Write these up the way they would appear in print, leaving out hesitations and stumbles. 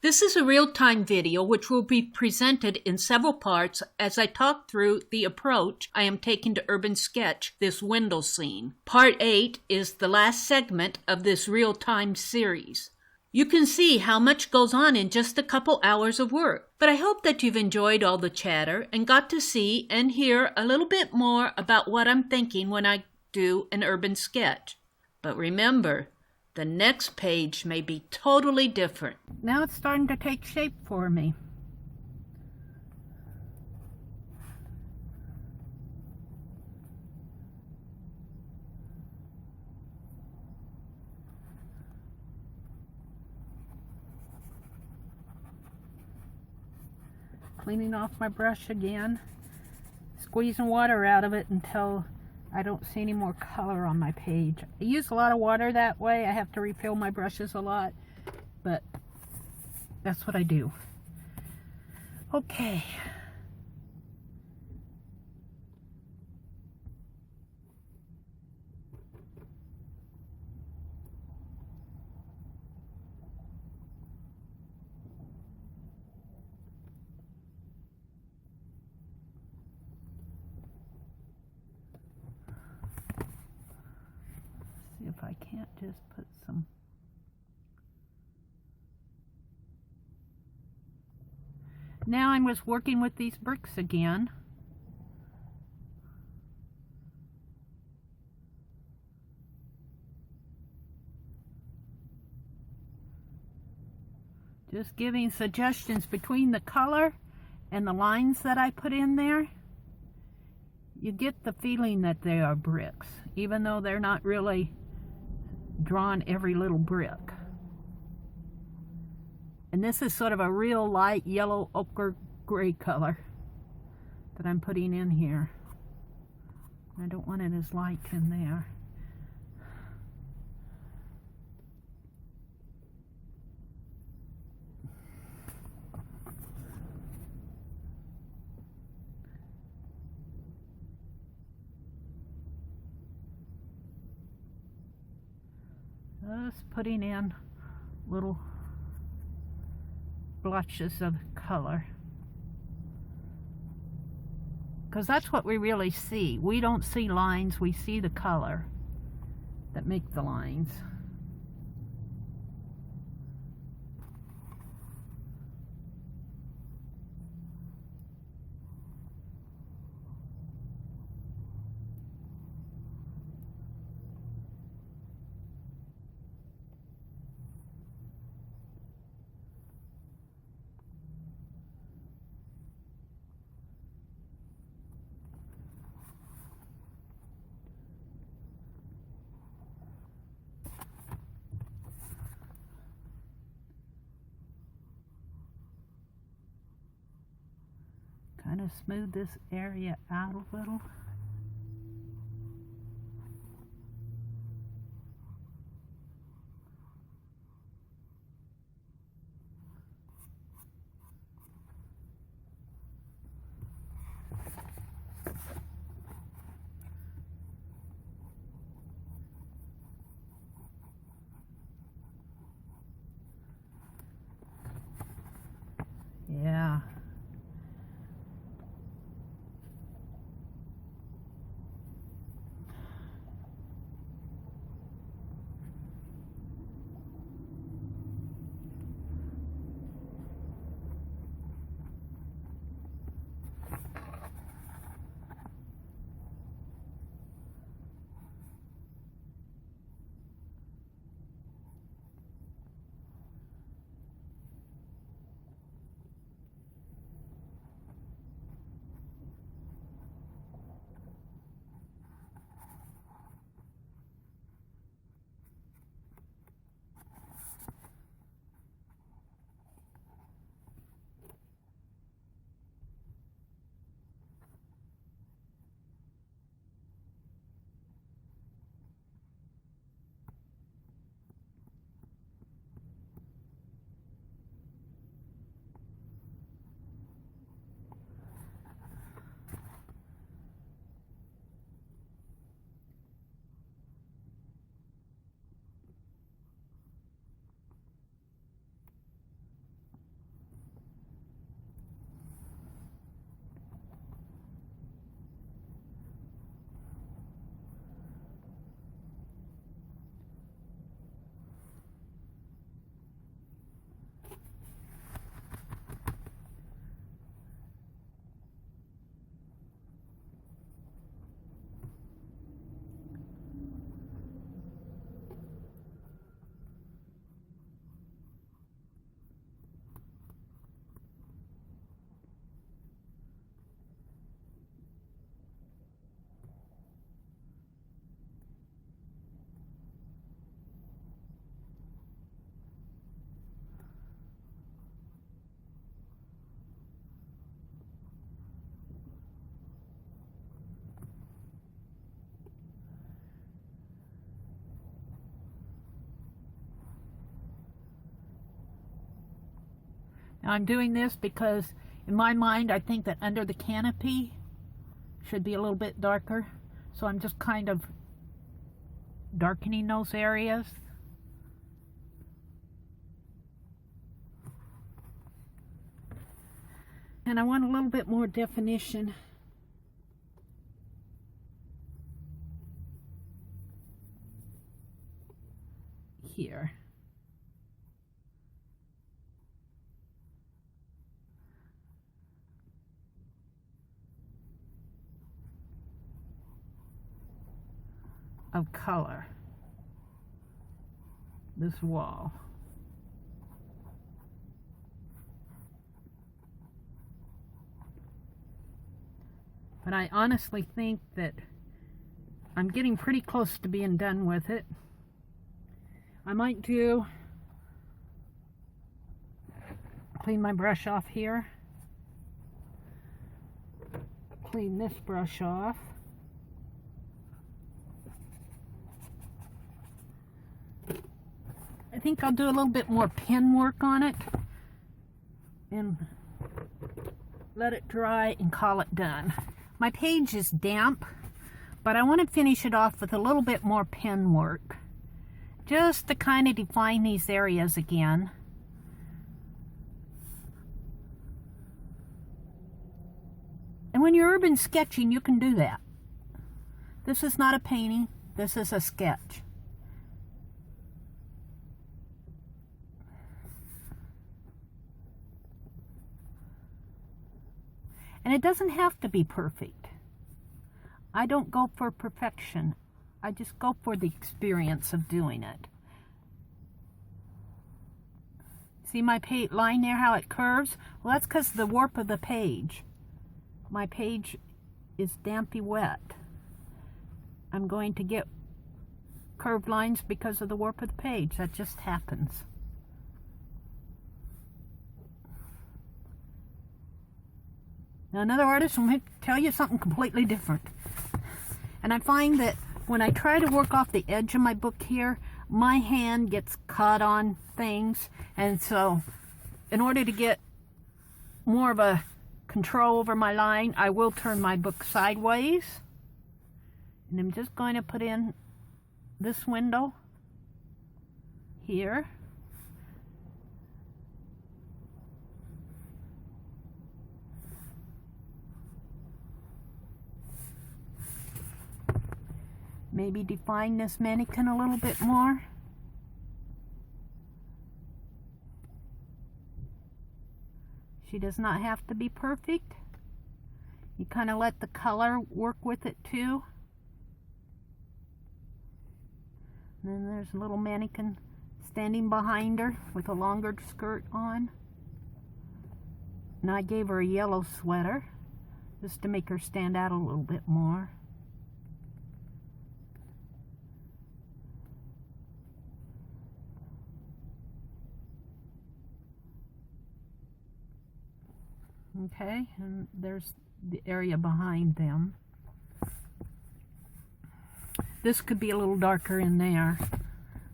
This is a real-time video which will be presented in several parts as I talk through the approach I am taking to urban sketch this window scene. Part 8 is the last segment of this real-time series. You can see how much goes on in just a couple hours of work, but I hope that you've enjoyed all the chatter and got to see and hear a little bit more about what I'm thinking when I do an urban sketch. But remember, the next page may be totally different. Now it's starting to take shape for me. Cleaning off my brush again, squeezing water out of it until I don't see any more color on my page. I use a lot of water that way. I have to refill my brushes a lot, but that's what I do. Okay. See if I can't just put some. Now I was working with these bricks again. Just giving suggestions between the color and the lines that I put in there. You get the feeling that they are bricks, even though they're not really drawn every little brick. And this is sort of a real light yellow ochre gray color that I'm putting in here. I don't want it as light in there. Just putting in little blotches of color, because that's what we really see. We don't see lines, we see the color that make the lines. Kind of smooth this area out a little. Yeah. Now I'm doing this because in my mind I think that under the canopy should be a little bit darker. So I'm just kind of darkening those areas. And I want a little bit more definition here. Of color. This wall. But I honestly think that I'm getting pretty close to being done with it. I might clean my brush off here. Clean this brush off. I think I'll do a little bit more pen work on it and let it dry and call it done. My page is damp, but I want to finish it off with a little bit more pen work, just to kind of define these areas again. And when you're urban sketching, you can do that. This is not a painting, this is a sketch. And it doesn't have to be perfect. I don't go for perfection. I just go for the experience of doing it. See my line there, how it curves? Well, that's because of the warp of the page. My page is dampy wet. I'm going to get curved lines because of the warp of the page. That just happens. Now another artist will tell you something completely different. And I find that when I try to work off the edge of my book here, my hand gets caught on things. And so in order to get more of a control over my line, I will turn my book sideways. And I'm just going to put in this window here. Maybe define this mannequin a little bit more. She does not have to be perfect. You kind of let the color work with it too. And then there's a little mannequin standing behind her with a longer skirt on. And I gave her a yellow sweater just to make her stand out a little bit more. Okay, and there's the area behind them. This could be a little darker in there.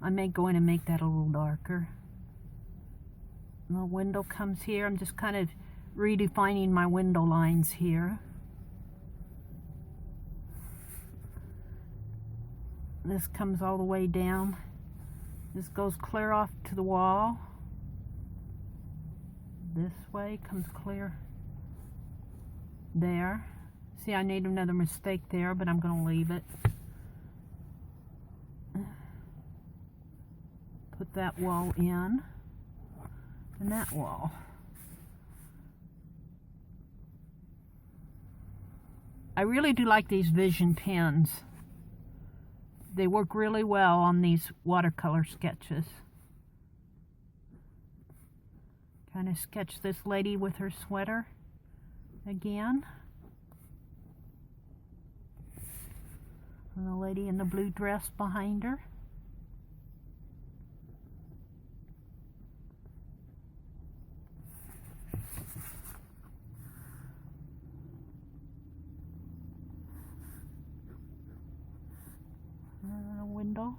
I may go in and make that a little darker. And the window comes here. I'm just kind of redefining my window lines here. This comes all the way down. This goes clear off to the wall. This way comes clear there. See, I made another mistake there, but I'm going to leave it. Put that wall in, and that wall. I really do like these Vision pens. They work really well on these watercolor sketches. Kind of sketch this lady with her sweater again. And the lady in the blue dress behind her. And a window.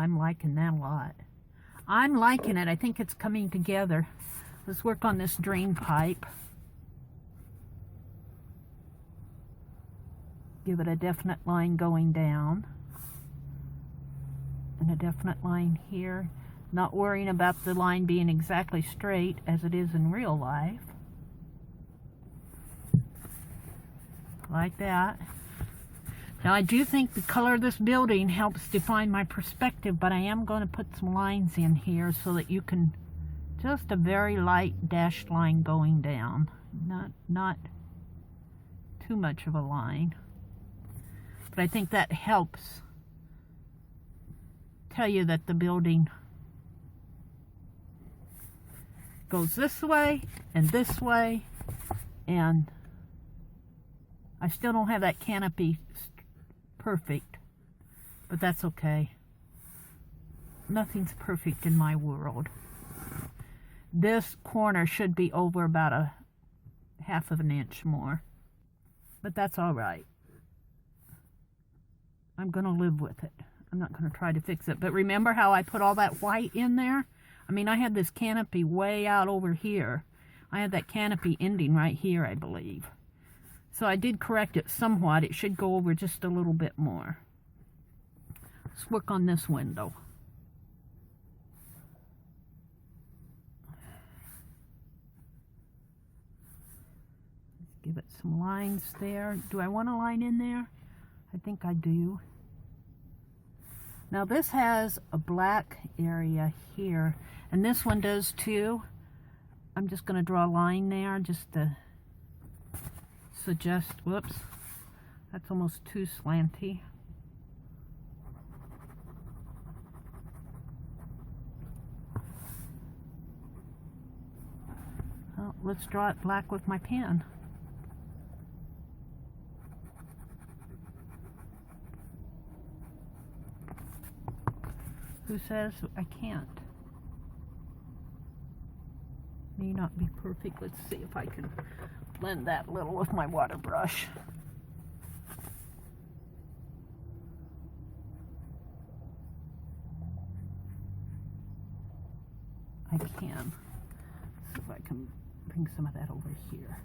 I'm liking that a lot. I'm liking it. I think it's coming together. Let's work on this drain pipe. Give it a definite line going down. And a definite line here. Not worrying about the line being exactly straight as it is in real life. Like that. Now I do think the color of this building helps define my perspective, but I am going to put some lines in here so that you can, just a very light dashed line going down. Not too much of a line. But I think that helps tell you that the building goes this way, and I still don't have that canopy perfect, but that's okay. Nothing's perfect in my world. This corner should be over about a half of an inch more, but that's all right. I'm going to live with it. I'm not going to try to fix it. But remember how I put all that white in there? I mean, I had this canopy way out over here. I had that canopy ending right here, I believe. So I did correct it somewhat. It should go over just a little bit more. Let's work on this window. Let's give it some lines there. Do I want a line in there? I think I do. Now this has a black area here, and this one does too. I'm just going to draw a line there just to suggest, whoops, that's almost too slanty. Well, let's draw it black with my pen. Who says I can't? May not be perfect. Let's see if I can blend that a little with my water brush. I can. See if I can bring some of that over here.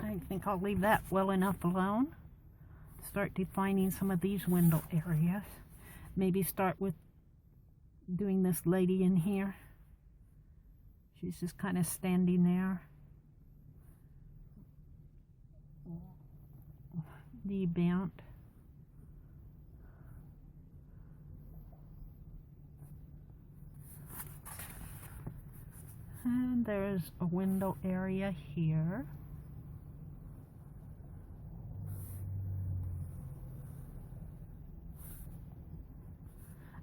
I think I'll leave that well enough alone. Start defining some of these window areas. Maybe start with doing this lady in here. She's just kind of standing there. Knee bent. And there's a window area here.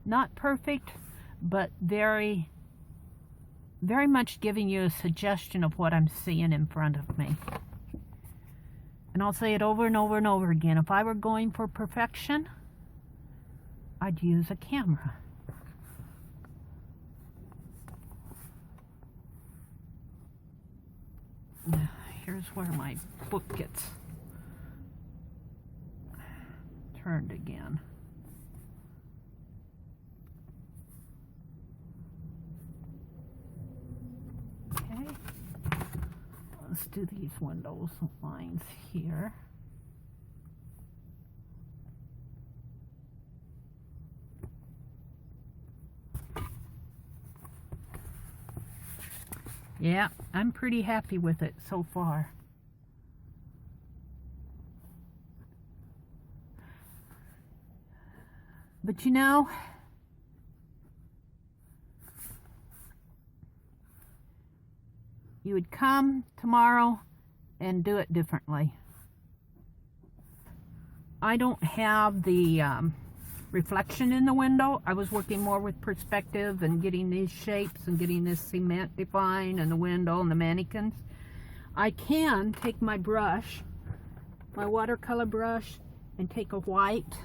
Not perfect, but very much giving you a suggestion of what I'm seeing in front of me. And I'll say it over and over and over again. If I were going for perfection, I'd use a camera. Here's where my book gets turned again. Okay, let's do these windows lines here. Yeah, I'm pretty happy with it so far. But you know, you would come tomorrow and do it differently. I don't have the reflection in the window. I was working more with perspective and getting these shapes and getting this cement defined and the window and the mannequins. I can take my brush, my watercolor brush, and take a white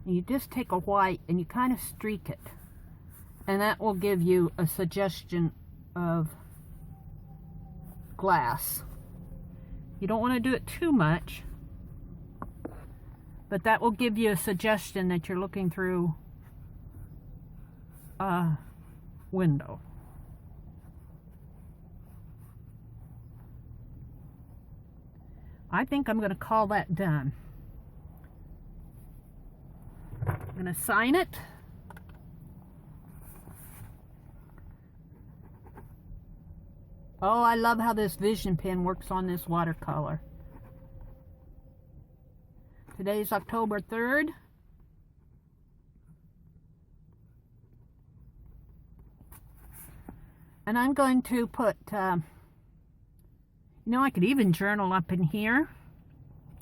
And you just take a white and you kind of streak it. And that will give you a suggestion of glass. You don't want to do it too much, but that will give you a suggestion that you're looking through a window. I think I'm going to call that done. I'm going to sign it. Oh, I love how this Vision pen works on this watercolor. Today's October 3rd. And I'm going to put, you know, I could even journal up in here.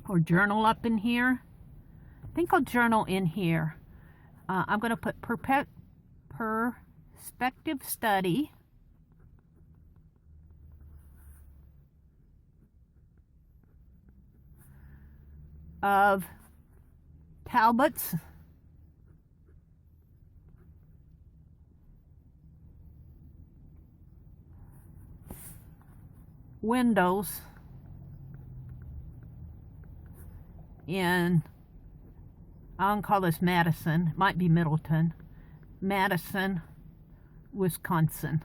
Or journal up in here. I think I'll journal in here. I'm going to put perspective study. Of Talbot's windows in, I don't call this Madison, it might be Middleton, Madison, Wisconsin.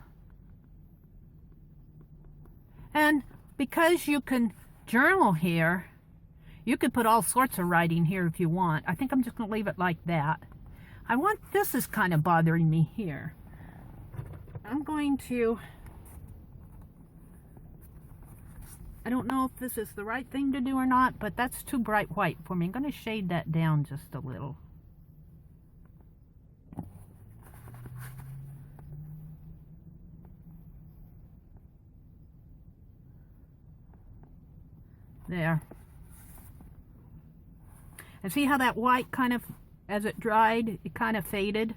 And because you can journal here, you could put all sorts of writing here if you want. I think I'm just going to leave it like that. I want, this is kind of bothering me here. I'm going to, I don't know if this is the right thing to do or not, but that's too bright white for me. I'm going to shade that down just a little. There. And see how that white kind of, as it dried, it kind of faded?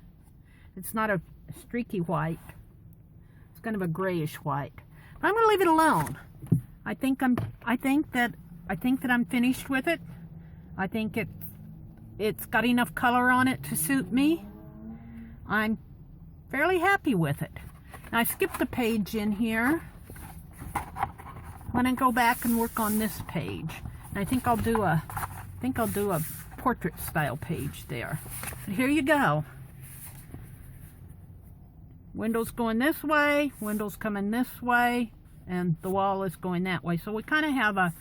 It's not a streaky white. It's kind of a grayish white. But I'm going to leave it alone. I think that I'm finished with it. I think it's got enough color on it to suit me. I'm fairly happy with it. Now I skipped a page in here. I'm going to go back and work on this page. And I think I'll do a portrait style page there. But here you go. Windows going this way, windows coming this way, and the wall is going that way. So we kind of have a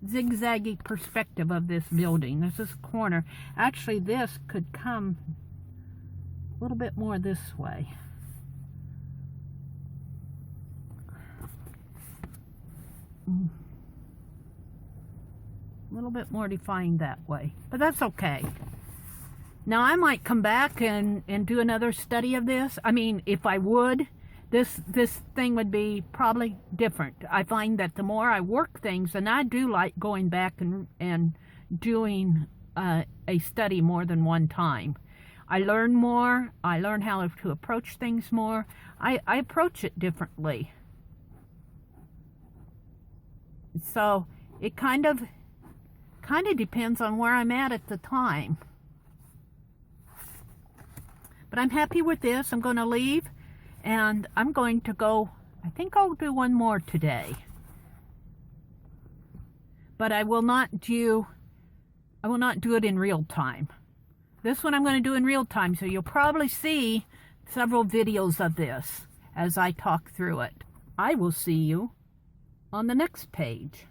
zigzaggy perspective of this building. There's this corner. Actually, this could come a little bit more this way. A little bit more defined that way, but that's okay. Now I might come back and do another study of this. I mean, if I would, this thing would be probably different. I find that the more I work things, and I do like going back and doing a study more than one time. I learn more. I learn how to approach things more. I approach it differently. So it kind of depends on where I'm at the time. But I'm happy with this. I'm going to leave, and I'm going to go, I think I'll do one more today. But I will not do it in real time. This one I'm going to do in real time, so you'll probably see several videos of this as I talk through it. I will see you on the next page.